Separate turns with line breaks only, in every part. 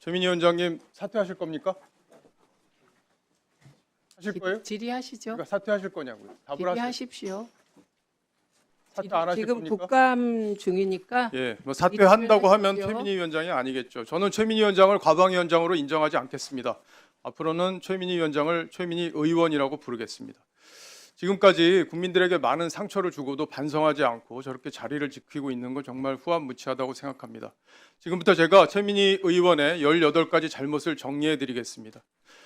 최민희 위원장님 사퇴하실 겁니까? 하실 거예요?
질의하시죠.
그러니까 사퇴하실 거냐고요. 답을 하세요.
질의하십시오.
사퇴 안 하실
지금
겁니까?
독감 중이니까
예, 뭐 사퇴한다고 하면
질의하십시오.
최민희 위원장이 아니겠죠. 저는 최민희 위원장을 과방위원장으로 인정하지 않겠습니다. 앞으로는 최민희 위원장을 최민희 의원이라고 부르겠습니다. 지금까지 국민들에게 많은 상처를 주고도 반성하지 않고 저렇게 자리를 지키고 있는 건 정말 후안무치하다고 생각합니다. 지금부터 제가 최민희 의원의 18가지 잘못을 정리해 드리겠습니다.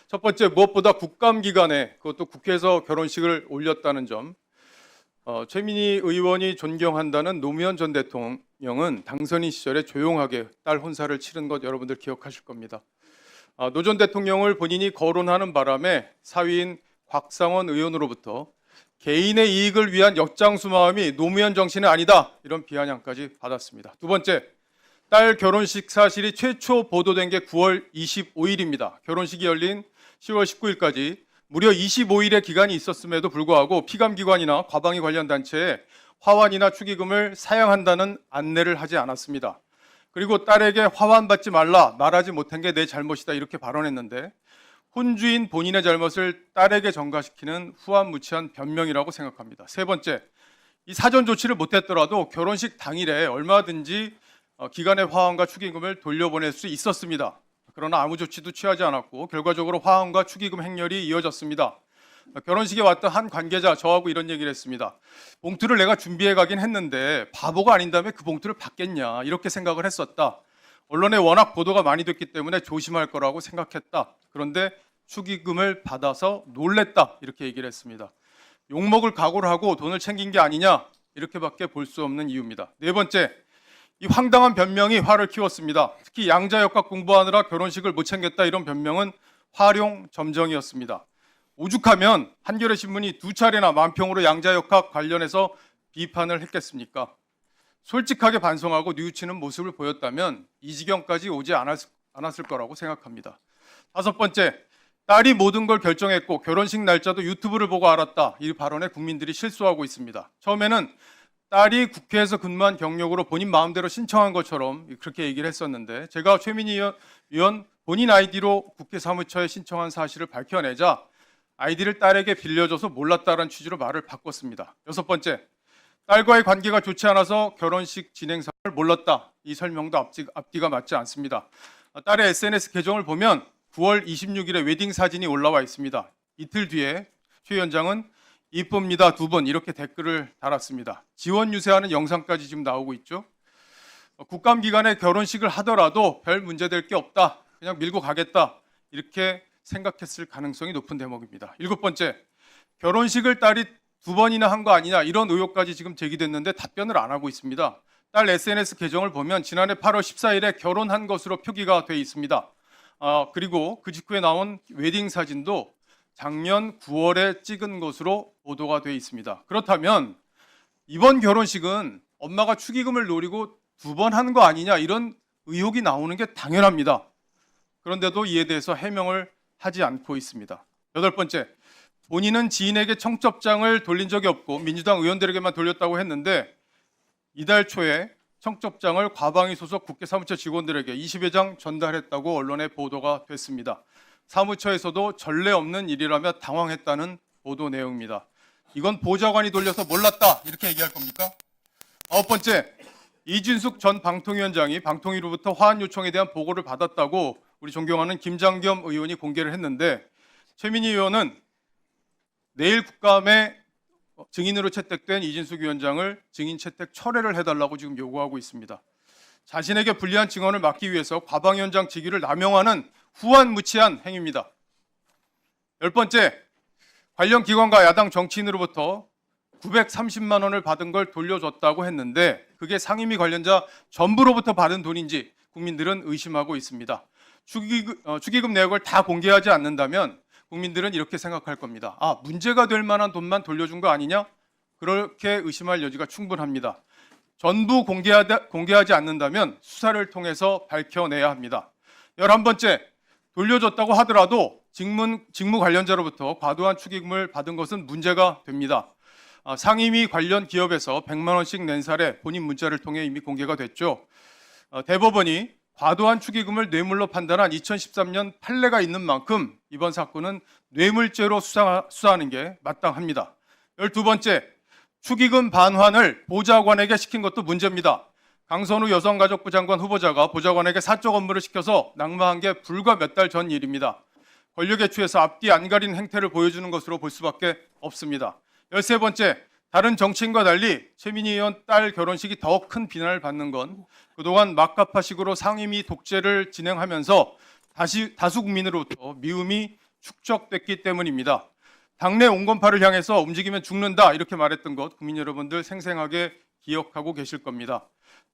첫 번째, 무엇보다 국감 기간에 그것도 국회에서 결혼식을 올렸다는 점. 최민희 의원이 존경한다는 노무현 전 대통령은 당선인 시절에 조용하게 딸 혼사를 치른 것 여러분들 기억하실 겁니다. 노 전 대통령을 본인이 거론하는 바람에 사위인 곽상원 의원으로부터 개인의 이익을 위한 역장수 마음이 노무현 정신은 아니다, 이런 비아냥까지 받았습니다. 두 번째, 딸 결혼식 사실이 최초 보도된 게 9월 25일입니다. 결혼식이 열린 10월 19일까지 무려 25일의 기간이 있었음에도 불구하고 피감기관이나 과방위 관련 단체에 화환이나 축의금을 사양한다는 안내를 하지 않았습니다. 그리고 딸에게 화환 받지 말라, 말하지 못한 게 내 잘못이다, 이렇게 발언했는데 혼주인 본인의 잘못을 딸에게 전가시키는 후안무치한 변명이라고 생각합니다. 세 번째, 이 사전 조치를 못했더라도 결혼식 당일에 얼마든지 기간의 화환과 축의금을 돌려보낼 수 있었습니다. 그러나 아무 조치도 취하지 않았고 결과적으로 화환과 축의금 행렬이 이어졌습니다. 결혼식에 왔던 한 관계자 저하고 이런 얘기를 했습니다. 봉투를 내가 준비해 가긴 했는데 바보가 아닌다면 그 봉투를 받겠냐, 이렇게 생각을 했었다. 언론에 워낙 보도가 많이 됐기 때문에 조심할 거라고 생각했다. 그런데 축의금을 받아서 놀랬다, 이렇게 얘기를 했습니다. 욕먹을 각오를 하고 돈을 챙긴 게 아니냐, 이렇게밖에 볼 수 없는 이유입니다. 네 번째, 이 황당한 변명이 화를 키웠습니다. 특히 양자역학 공부하느라 결혼식을 못 챙겼다, 이런 변명은 활용점정이었습니다. 오죽하면 한겨레 신문이 2차례나 만평으로 양자역학 관련해서 비판을 했겠습니까? 솔직하게 반성하고 뉘우치는 모습을 보였다면 이 지경까지 오지 않았을 거라고 생각합니다. 다섯 번째, 딸이 모든 걸 결정했고 결혼식 날짜도 유튜브를 보고 알았다, 이 발언에 국민들이 실수하고 있습니다. 처음에는 딸이 국회에서 근무한 경력으로 본인 마음대로 신청한 것처럼 그렇게 얘기를 했었는데 제가 최민희 의원 본인 아이디로 국회 사무처에 신청한 사실을 밝혀내자 아이디를 딸에게 빌려줘서 몰랐다는 취지로 말을 바꿨습니다. 여섯 번째, 딸과의 관계가 좋지 않아서 결혼식 진행 사항을 몰랐다, 이 설명도 앞뒤가 맞지 않습니다. 딸의 SNS 계정을 보면 9월 26일에 웨딩 사진이 올라와 있습니다. 이틀 뒤에 최 위원장은 이쁩니다 2번, 이렇게 댓글을 달았습니다. 지원 유세하는 영상까지 지금 나오고 있죠. 국감 기간에 결혼식을 하더라도 별 문제될 게 없다, 그냥 밀고 가겠다, 이렇게 생각했을 가능성이 높은 대목입니다. 일곱 번째, 결혼식을 딸이 2번이나 한 거 아니냐, 이런 의혹까지 지금 제기됐는데 답변을 안 하고 있습니다. 딸 SNS 계정을 보면 지난해 8월 14일에 결혼한 것으로 표기가 돼 있습니다. 그리고 그 직후에 나온 웨딩 사진도 작년 9월에 찍은 것으로 보도가 돼 있습니다. 그렇다면 이번 결혼식은 엄마가 축의금을 노리고 2번 한 거 아니냐, 이런 의혹이 나오는 게 당연합니다. 그런데도 이에 대해서 해명을 하지 않고 있습니다. 여덟 번째, 본인은 지인에게 청첩장을 돌린 적이 없고 민주당 의원들에게만 돌렸다고 했는데 이달 초에 청첩장을 과방위 소속 국회 사무처 직원들에게 20여 장 전달했다고 언론에 보도가 됐습니다. 사무처에서도 전례 없는 일이라며 당황했다는 보도 내용입니다. 이건 보좌관이 돌려서 몰랐다, 이렇게 얘기할 겁니까? 아홉 번째, 이준숙 전 방통위원장이 방통위로부터 화환 요청에 대한 보고를 받았다고 우리 존경하는 김장겸 의원이 공개를 했는데 최민희 의원은 내일 국감에 증인으로 채택된 이진숙 위원장을 증인 채택 철회를 해달라고 지금 요구하고 있습니다. 자신에게 불리한 증언을 막기 위해서 과방위원장 직위를 남용하는 후안무치한 행위입니다. 열 번째, 관련 기관과 야당 정치인으로부터 930만 원을 받은 걸 돌려줬다고 했는데 그게 상임위 관련자 전부로부터 받은 돈인지 국민들은 의심하고 있습니다. 축의금 내역을 다 공개하지 않는다면 국민들은 이렇게 생각할 겁니다. 문제가 될 만한 돈만 돌려준 거 아니냐? 그렇게 의심할 여지가 충분합니다. 전부 공개하지 않는다면 수사를 통해서 밝혀내야 합니다. 11번째, 돌려줬다고 하더라도 직무 관련자로부터 과도한 축의금을 받은 것은 문제가 됩니다. 상임위 관련 기업에서 100만 원씩 낸 사례 본인 문자를 통해 이미 공개가 됐죠. 대법원이 과도한 축의금을 뇌물로 판단한 2013년 판례가 있는 만큼 이번 사건은 뇌물죄로 수사하는 게 마땅합니다. 12번째, 축의금 반환을 보좌관에게 시킨 것도 문제입니다. 강선우 여성가족부 장관 후보자가 보좌관에게 사적 업무를 시켜서 낙마한 게 불과 몇 달 전 일입니다. 권력에 취해서 앞뒤 안 가린 행태를 보여주는 것으로 볼 수밖에 없습니다. 13번째, 다른 정치인과 달리 최민희 의원 딸 결혼식이 더 큰 비난을 받는 건 그동안 막가파식으로 상임위 독재를 진행하면서 다수 국민으로부터 미움이 축적됐기 때문입니다. 당내 온건파를 향해서 움직이면 죽는다 이렇게 말했던 것 국민 여러분들 생생하게 기억하고 계실 겁니다.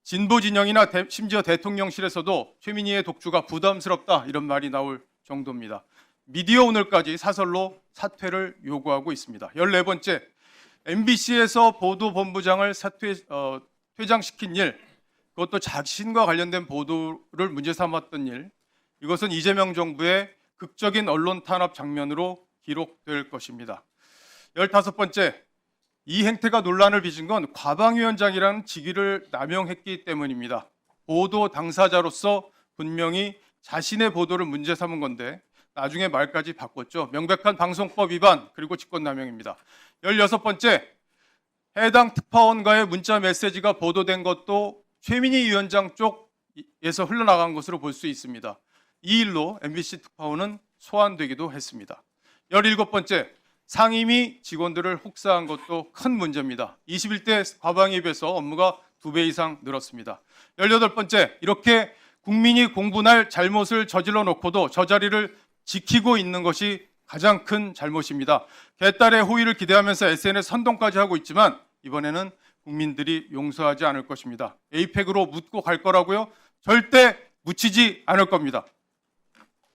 진보 진영이나 심지어 대통령실에서도 최민희의 독주가 부담스럽다 이런 말이 나올 정도입니다. 미디어 오늘까지 사설로 사퇴를 요구하고 있습니다. 14번째, MBC에서 보도본부장을 퇴장시킨 일, 그것도 자신과 관련된 보도를 문제 삼았던 일, 이것은 이재명 정부의 극적인 언론 탄압 장면으로 기록될 것입니다. 15번째, 이 행태가 논란을 빚은 건 과방위원장이라는 직위를 남용했기 때문입니다. 보도 당사자로서 분명히 자신의 보도를 문제 삼은 건데 나중에 말까지 바꿨죠. 명백한 방송법 위반 그리고 직권남용입니다. 16번째, 해당 특파원과의 문자 메시지가 보도된 것도 최민희 위원장 쪽에서 흘러나간 것으로 볼 수 있습니다. 이 일로 MBC 특파원은 소환되기도 했습니다. 17번째, 상임위 직원들을 혹사한 것도 큰 문제입니다. 21대 과방위에 비해서 업무가 2배 이상 늘었습니다. 18번째, 이렇게 국민이 공분할 잘못을 저질러 놓고도 저 자리를 지키고 있는 것이 가장 큰 잘못입니다. 개딸의 호의를 기대하면서 SNS 선동까지 하고 있지만 이번에는 국민들이 용서하지 않을 것입니다. 에이펙으로 묻고 갈 거라고요? 절대 묻히지 않을 겁니다.